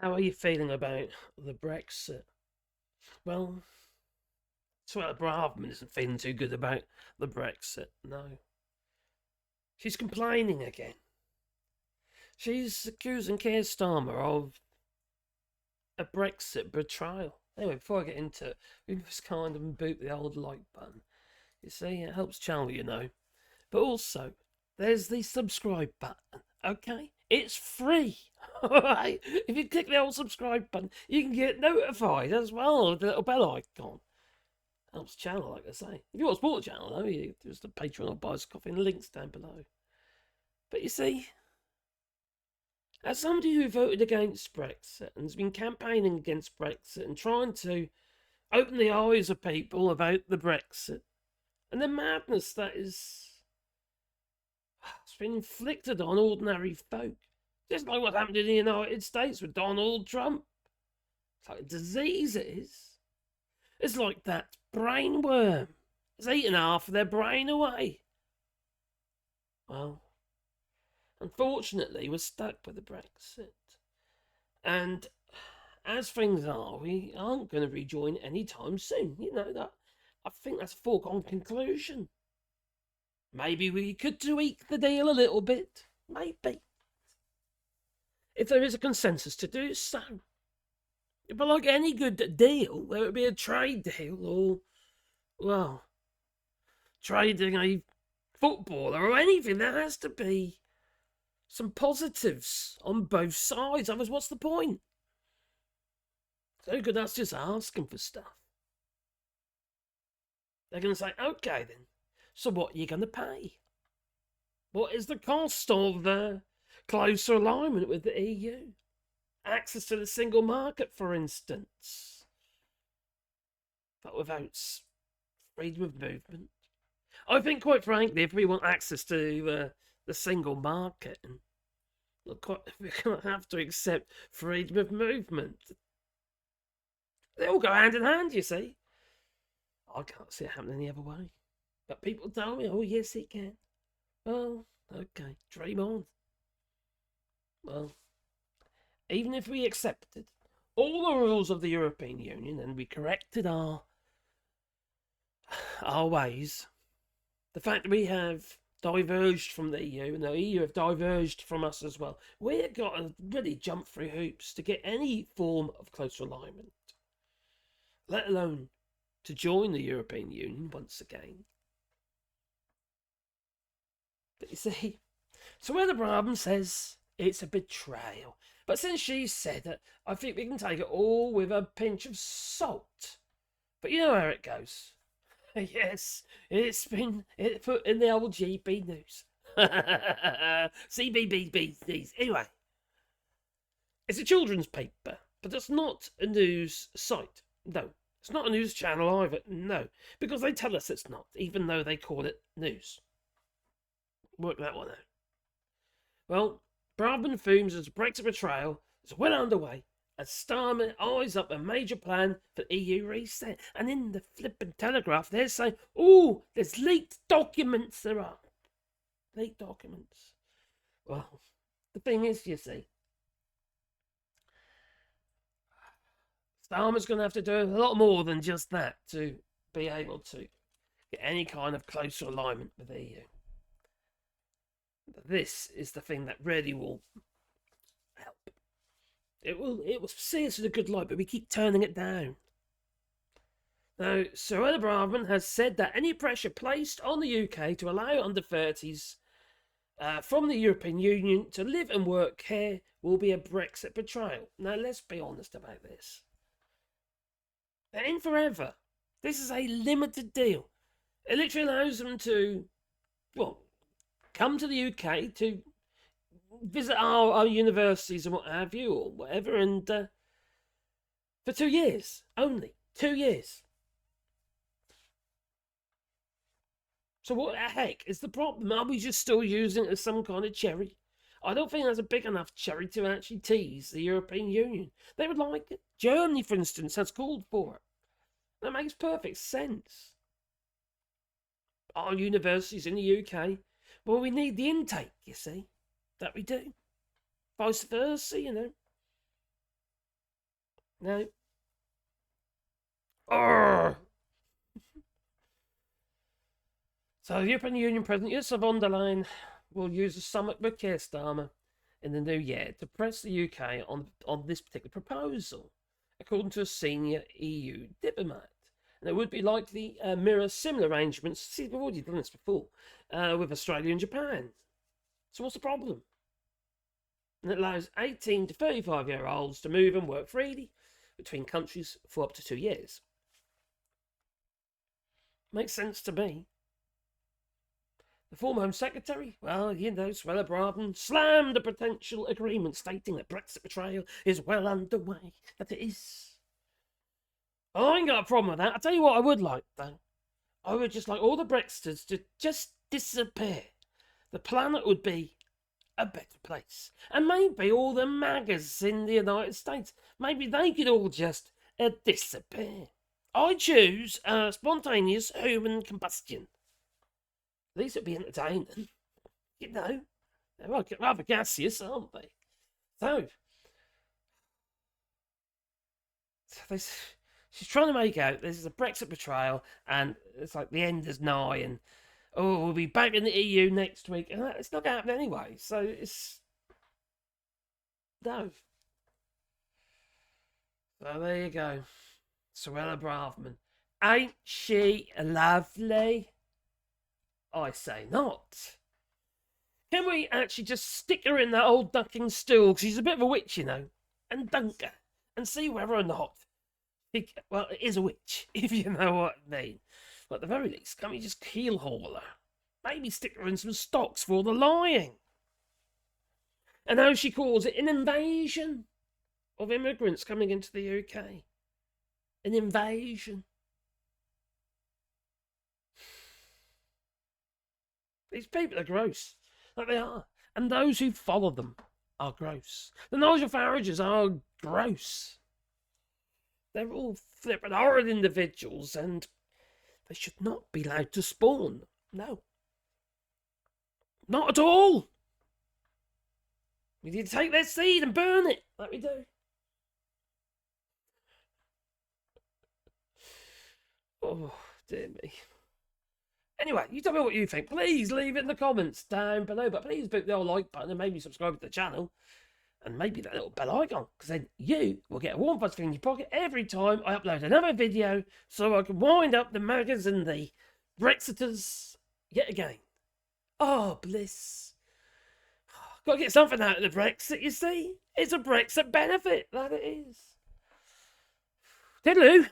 How are you feeling about the Brexit? Well, Suella Braverman isn't feeling too good about the Brexit, no. She's complaining again. She's accusing Keir Starmer of a Brexit betrayal. Anyway, before I get into it, we must kind of boot the old like button. You see, it helps channel, But also, there's the subscribe button, okay? It's free, alright? If you click the old subscribe button, you can get notified as well with the little bell icon. Helps channel, like I say. If you want to support the channel, though, you just a Patreon or buy us a coffee, and the link's down below. But you see, as somebody who voted against Brexit and has been campaigning against Brexit and trying to open the eyes of people about the Brexit and the madness that is it's been inflicted on ordinary folk, just like what happened in the United States with Donald Trump. It's like a disease, it is. It's like that brain worm. It's eaten half of their brain away. Well, unfortunately, we're stuck with the Brexit. And as things are, we aren't going to rejoin anytime soon. That. I think that's a foregone conclusion. Maybe we could tweak the deal a little bit. Maybe. If there is a consensus to do so. But like any good deal, there would be a trade deal or, well, trading a footballer or anything. There has to be some positives on both sides. Otherwise, what's the point? So good, that's just asking for stuff. They're going to say, okay then, so what are you going to pay? What is the cost of closer alignment with the EU? Access to the single market, for instance. But without freedom of movement. I think, quite frankly, if we want access to the single market, we're going to have to accept freedom of movement. They all go hand in hand, you see. I can't see it happening any other way. But people tell me, oh, yes, it can. Well, okay, dream on. Well, even if we accepted all the rules of the European Union and we corrected our ways, the fact that we have diverged from the EU and the EU have diverged from us as well, we've got to really jump through hoops to get any form of closer alignment, let alone to join the European Union once again. But you see, Suella Braverman says it's a betrayal. But since she said it, I think we can take it all with a pinch of salt. But you know how it goes. Yes, it's been put in the old GB news. CBBBs. Anyway, it's a children's paper, but it's not a news site. No, it's not a news channel either. No, because they tell us it's not, even though they call it news. Work that one out. Well, Braverman fumes as Brexit betrayal is well underway as Starmer eyes up a major plan for EU reset. And in the flippin' Telegraph, they're saying, oh, there's leaked documents there are. Leaked documents. Well, the thing is, you see, Starmer's going to have to do a lot more than just that to be able to get any kind of closer alignment with the EU. This is the thing that really will help. It will see us in a good light, but we keep turning it down. Now, Suella Braverman has said that any pressure placed on the UK to allow under 30s from the European Union to live and work here will be a Brexit betrayal. Now, let's be honest about this. They're in forever. This is a limited deal. It literally allows them to, well, come to the UK to visit our universities and what have you, or whatever, and for 2 years only. 2 years. So what the heck is the problem? Are we just still using it as some kind of cherry? I don't think that's a big enough cherry to actually tease the European Union. They would like it. Germany, for instance, has called for it. That makes perfect sense. Our universities in the UK, well, we need the intake, you see. That we do. Vice versa, No. Urgh. So the European Union President Ursula von der Leyen will use a summit with Keir Starmer in the new year to press the UK on this particular proposal, according to a senior EU diplomat. And it would be likely mirror similar arrangements. See, we've already done this before with Australia and Japan. So what's the problem? And it allows 18 to 35-year-olds to move and work freely between countries for up to 2 years. Makes sense to me. The former Home Secretary, well, Suella Braverman, slammed a potential agreement stating that Brexit betrayal is well underway. That it is. I ain't got a problem with that. I'll tell you what I would like, though. I would just like all the Brexiters to just disappear. The planet would be a better place. And maybe all the MAGAs in the United States, maybe they could all just disappear. I choose spontaneous human combustion. At least it'd be entertaining. You know, they're rather gaseous, aren't they? So, she's trying to make out this is a Brexit betrayal, and it's like the end is nigh, and we'll be back in the EU next week, and it's not going to happen anyway. So it's no. So there you go, Suella Braverman. Ain't she lovely? I say not. Can we actually just stick her in that old ducking stool, because she's a bit of a witch, you know, and dunk her, and see whether or not, well, it is a witch, if you know what I mean. But at the very least, can't we just keel haul her? Maybe stick her in some stocks for the lying. And how she calls it, an invasion of immigrants coming into the UK. An invasion. These people are gross. Like they are. And those who follow them are gross. The Nigel Farages are gross. They're all flippin' horrid individuals, and they should not be allowed to spawn. No. Not at all. We need to take their seed and burn it, like we do. Oh, dear me. Anyway, you tell me what you think. Please leave it in the comments down below. But please hit the old like button and maybe subscribe to the channel. And maybe that little bell icon. Because then you will get a warm fuzz feeling in your pocket every time I upload another video. So I can wind up the MAGAs and the Brexiters yet again. Oh, bliss. Got to get something out of the Brexit, you see. It's a Brexit benefit. That it is. Diddloo.